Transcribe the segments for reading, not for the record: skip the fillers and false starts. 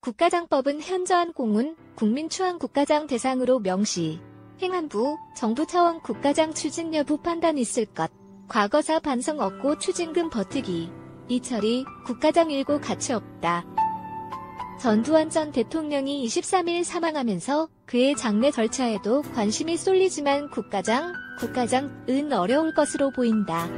국가장법은 현저한 공훈, 국민추앙 국가장 대상으로 명시, 행안부, 정부 차원 국가장 추진 여부 판단 있을 것, 과거사 반성 없고 추징금 버티기, 이처리, 국가장 일고 가치 없다. 전두환 전 대통령이 23일 사망하면서 그의 장례 절차에도 관심이 쏠리지만 국가장은 어려울 것으로 보인다.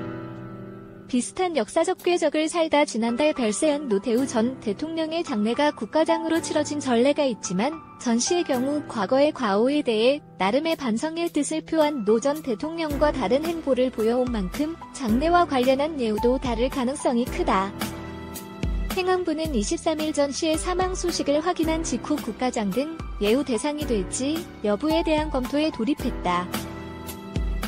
비슷한 역사적 궤적을 살다 지난달 별세한 노태우 전 대통령의 장례가 국가장으로 치러진 전례가 있지만 전 씨의 경우 과거의 과오에 대해 나름의 반성의 뜻을 표한 노 전 대통령과 다른 행보를 보여온 만큼 장례와 관련한 예우도 다를 가능성이 크다. 행안부는 23일 전 씨의 사망 소식을 확인한 직후 국가장 등 예우 대상이 될지 여부에 대한 검토에 돌입했다.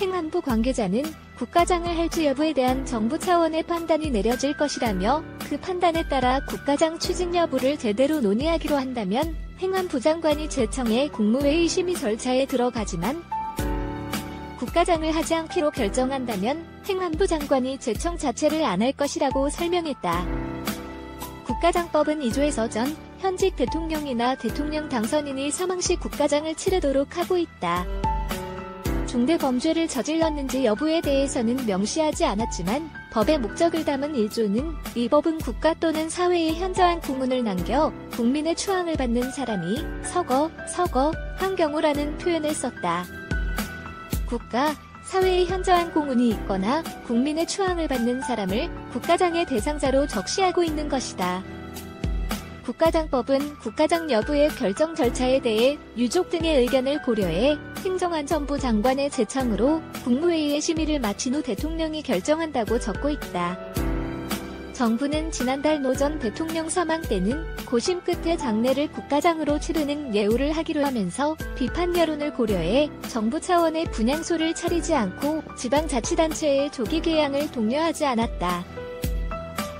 행안부 관계자는 국가장을 할지 여부에 대한 정부 차원의 판단이 내려질 것이라며 그 판단에 따라 국가장 추진 여부를 제대로 논의하기로 한다면 행안부 장관이 제청해 국무회의 심의 절차에 들어가지만 국가장을 하지 않기로 결정한다면 행안부 장관이 제청 자체를 안 할 것이라고 설명했다. 국가장법은 2조에서 전 현직 대통령이나 대통령 당선인이 사망 시 국가장을 치르도록 하고 있다. 중대 범죄를 저질렀는지 여부에 대해서는 명시하지 않았지만 법의 목적을 담은 1조는 이 법은 국가 또는 사회에 현저한 공훈을 남겨 국민의 추앙을 받는 사람이 서거한 경우라는 표현을 썼다. 국가, 사회에 현저한 공훈이 있거나 국민의 추앙을 받는 사람을 국가장의 대상자로 적시하고 있는 것이다. 국가장법은 국가장 여부의 결정 절차에 대해 유족 등의 의견을 고려해 행정안전부 장관의 제청으로 국무회의의 심의를 마친 후 대통령이 결정한다고 적고 있다. 정부는 지난달 노 전 대통령 사망 때는 고심 끝에 장례를 국가장으로 치르는 예우를 하기로 하면서 비판 여론을 고려해 정부 차원의 분향소를 차리지 않고 지방자치단체의 조기 개양을 독려하지 않았다.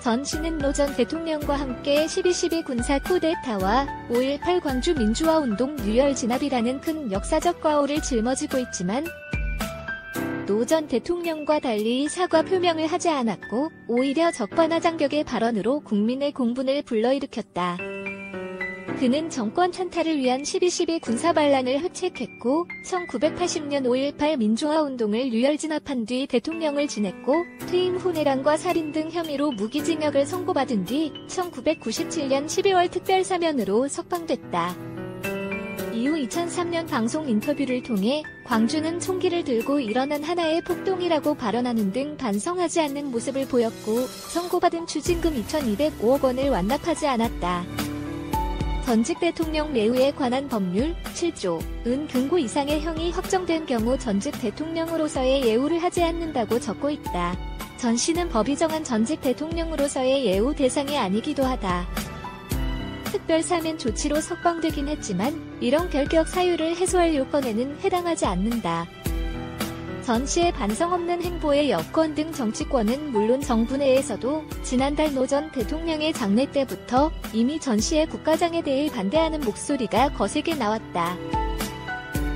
전 씨는 노 전 대통령과 함께 12.12 군사 쿠데타와 5.18 광주 민주화 운동 유혈 진압이라는 큰 역사적 과오를 짊어지고 있지만 노 전 대통령과 달리 사과 표명을 하지 않았고 오히려 적반하장격의 발언으로 국민의 공분을 불러일으켰다. 그는 정권 탄탈을 위한 12.12 군사반란을 획책했고 1980년 5.18 민주화 운동을 유혈 진압한 뒤 대통령을 지냈고 퇴임 후 내란과 살인 등 혐의로 무기징역을 선고받은 뒤 1997년 12월 특별사면으로 석방됐다. 이후 2003년 방송 인터뷰를 통해 광주는 총기를 들고 일어난 하나의 폭동이라고 발언하는 등 반성하지 않는 모습을 보였고 선고받은 추징금 2,205억 원을 완납하지 않았다. 전직 대통령 매우에 관한 법률 7조은 금고 이상의 형이 확정된 경우 전직 대통령으로서의 예우를 하지 않는다고 적고 있다. 전 씨는 법이 정한 전직 대통령으로서의 예우 대상이 아니기도 하다. 특별사면 조치로 석방되긴 했지만 이런 결격 사유를 해소할 요건에는 해당하지 않는다. 전 씨의 반성 없는 행보의 여권 등 정치권은 물론 정부 내에서도 지난달 노 전 대통령의 장례 때부터 이미 전 씨의 국가장에 대해 반대하는 목소리가 거세게 나왔다.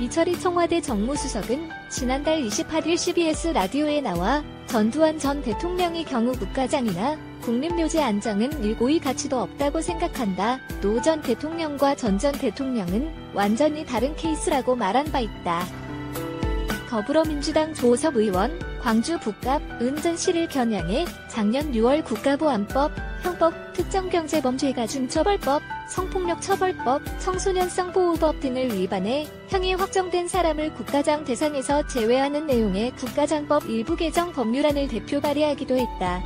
이철희 청와대 정무수석은 지난달 28일 CBS 라디오에 나와 전두환 전 대통령의 경우 국가장이나 국립묘지 안장은 일고의 가치도 없다고 생각한다. 노 전 대통령과 전 전 대통령은 완전히 다른 케이스라고 말한 바 있다. 더불어민주당 조호섭 의원, 광주 북갑은 전 씨를 겨냥해 작년 6월 국가보안법, 형법, 특정경제범죄가 중처벌법, 성폭력처벌법, 청소년성보호법 등을 위반해 형이 확정된 사람을 국가장 대상에서 제외하는 내용의 국가장법 일부 개정 법률안을 대표 발의하기도 했다.